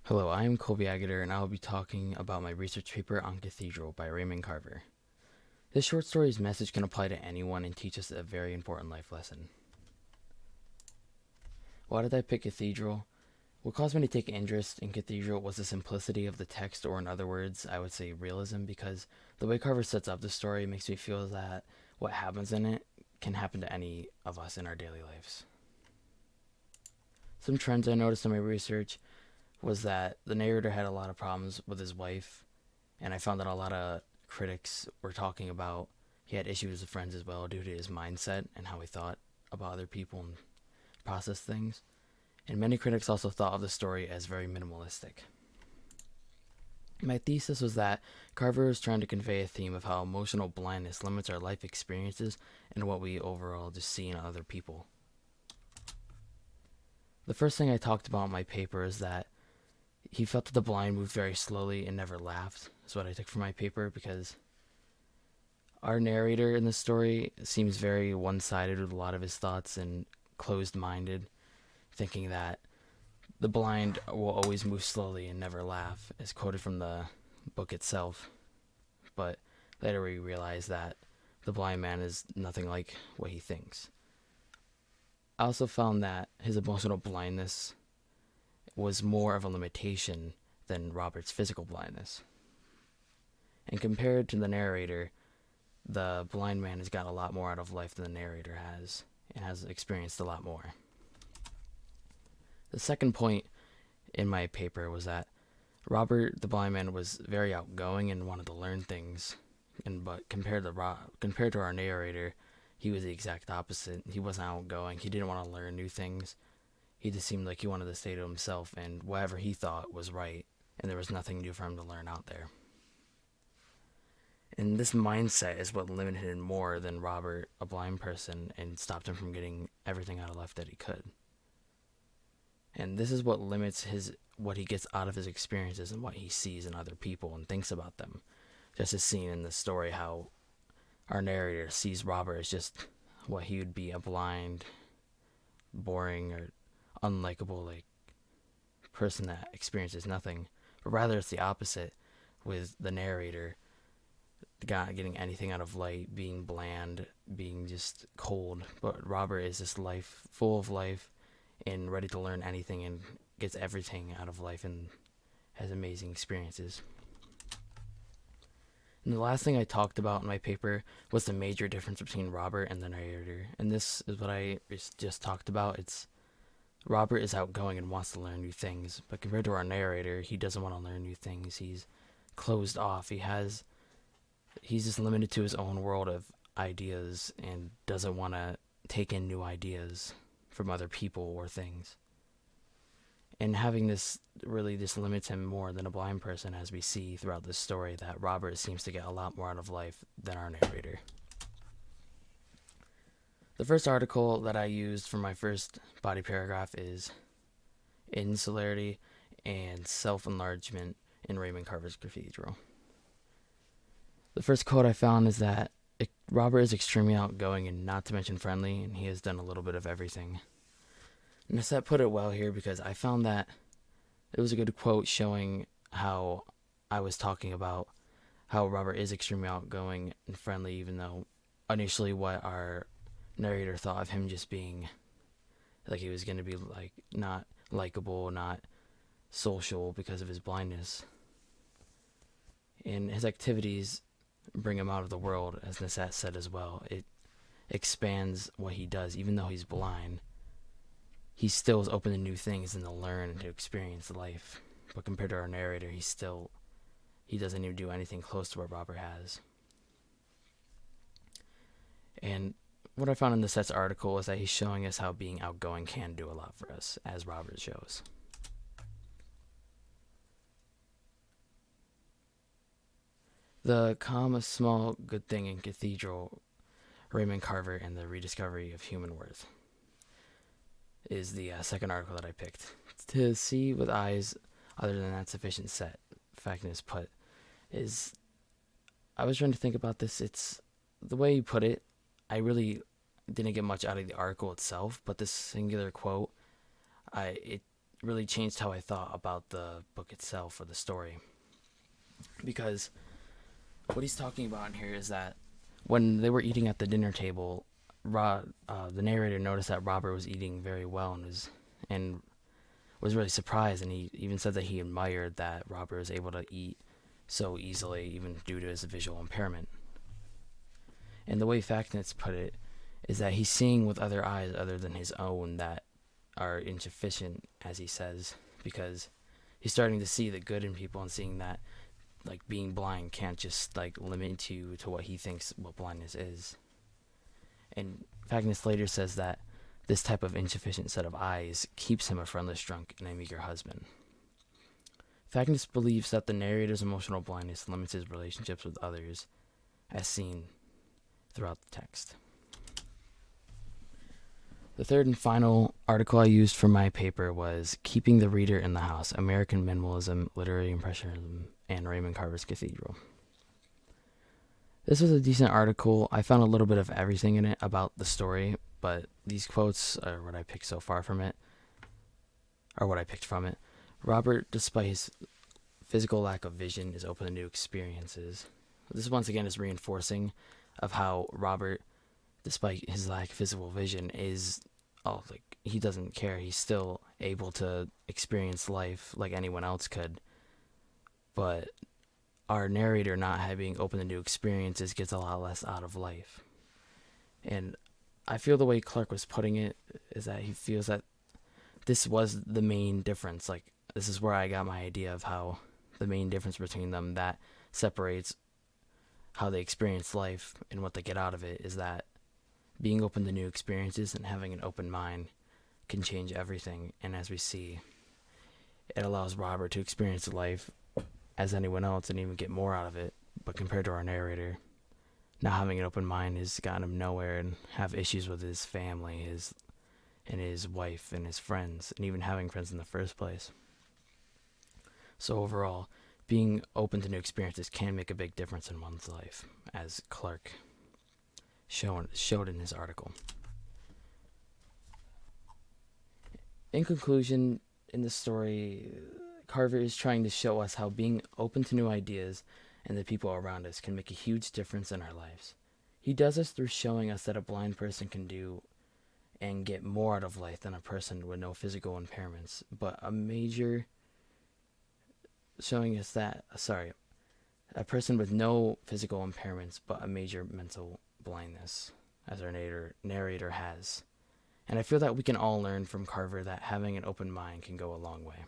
Hello, I am Colby Agerter, and I will be talking about my research paper on Cathedral by Raymond Carver. This short story's message can apply to anyone and teach us a very important life lesson. Why did I pick Cathedral? What caused me to take interest in Cathedral was the simplicity of the text, or in other words, I would say realism, because the way Carver sets up the story makes me feel that what happens in it can happen to any of us in our daily lives. Some trends I noticed in my research was that the narrator had a lot of problems with his wife, and I found that a lot of critics were talking about he had issues with friends as well due to his mindset and how he thought about other people and processed things. And many critics also thought of the story as very minimalistic. My thesis was that Carver was trying to convey a theme of how emotional blindness limits our life experiences and what we overall just see in other people. The first thing I talked about in my paper is that he felt that the blind moved very slowly and never laughed, is what I took from my paper, because our narrator in the story seems very one sided with a lot of his thoughts and closed minded, thinking that the blind will always move slowly and never laugh, as quoted from the book itself. But later we realize that the blind man is nothing like what he thinks. I also found that his emotional blindness was more of a limitation than Robert's physical blindness. And compared to the narrator, the blind man has got a lot more out of life than the narrator has, and has experienced a lot more. The second point in my paper was that Robert, the blind man, was very outgoing and wanted to learn things, but compared to our narrator, he was the exact opposite. He wasn't outgoing. He didn't want to learn new things. He just seemed like he wanted to stay to himself and whatever he thought was right, and there was nothing new for him to learn out there. And this mindset is what limited him more than Robert, a blind person, and stopped him from getting everything out of life that he could. And this is what limits what he gets out of his experiences and what he sees in other people and thinks about them. Just as seen in the story, how our narrator sees Robert as just what he would be, a blind, boring, or unlikable person that experiences nothing. But rather it's the opposite, with the narrator not getting anything out of life, being bland, being just cold. But Robert is just full of life and ready to learn anything and gets everything out of life and has amazing experiences. And the last thing I talked about in my paper was the major difference between Robert and the narrator. And this is what I just talked about. It's Robert is outgoing and wants to learn new things, but compared to our narrator, he doesn't want to learn new things. He's closed off. He's just limited to his own world of ideas and doesn't want to take in new ideas from other people or things. And having this really just limits him more than a blind person, as we see throughout this story that Robert seems to get a lot more out of life than our narrator. The first article that I used for my first body paragraph is Insularity and Self-Enlargement in Raymond Carver's Cathedral. The first quote I found is that Robert is extremely outgoing and not to mention friendly, and he has done a little bit of everything. And Nissette put it well here, because I found that it was a good quote showing how I was talking about how Robert is extremely outgoing and friendly, even though initially what our narrator thought of him just being like he was going to be not likable, not social because of his blindness. And his activities bring him out of the world, as Nissette said as well. It expands what he does, even though he's blind. He still is open to new things and to learn and to experience life. But compared to our narrator, he doesn't even do anything close to what Robert has. And what I found in Nissette's article is that he's showing us how being outgoing can do a lot for us, as Robert shows. The calm, small, good thing in Cathedral, Raymond Carver and the Rediscovery of Human Worth is the second article that I picked. To see with eyes other than that sufficient set, factness put, is, I was trying to think about this. It's the way you put it. I really didn't get much out of the article itself, but this singular quote, it really changed how I thought about the book itself or the story. Because what he's talking about in here is that when they were eating at the dinner table, the narrator noticed that Robert was eating very well and was really surprised, and he even said that he admired that Robert was able to eat so easily, even due to his visual impairment. And the way Factness put it is that he's seeing with other eyes other than his own that are insufficient, as he says, because he's starting to see the good in people and seeing that like being blind can't just like limit you to what he thinks what blindness is. And Factness later says that this type of insufficient set of eyes keeps him a friendless drunk and a meager husband. Factness believes that the narrator's emotional blindness limits his relationships with others, as seen throughout the text. The third and final article I used for my paper was Keeping the Reader in the House, American Minimalism, Literary Impressionism, and Raymond Carver's Cathedral. This was a decent article. I found a little bit of everything in it about the story, but these quotes are what I picked so far from it, or what I picked from it. Robert, despite his physical lack of vision, is open to new experiences. This once again is reinforcing of how Robert, despite his lack of physical vision, he doesn't care. He's still able to experience life like anyone else could. But our narrator not having open to new experiences gets a lot less out of life. And I feel the way Clark was putting it is that he feels that this was the main difference. Like, this is where I got my idea of how the main difference between them that separates how they experience life and what they get out of it is that being open to new experiences and having an open mind can change everything. And as we see, it allows Robert to experience life as anyone else and even get more out of it. But compared to our narrator, not having an open mind has gotten him nowhere and have issues with his family, his wife and his friends, and even having friends in the first place. So overall, being open to new experiences can make a big difference in one's life, as Clark showed in his article. In conclusion, in the story, Carver is trying to show us how being open to new ideas and the people around us can make a huge difference in our lives. He does this through showing us that a blind person can do and get more out of life than a person with no physical impairments, but a person with no physical impairments but a major mental blindness, as our narrator has. And I feel that we can all learn from Carver that having an open mind can go a long way.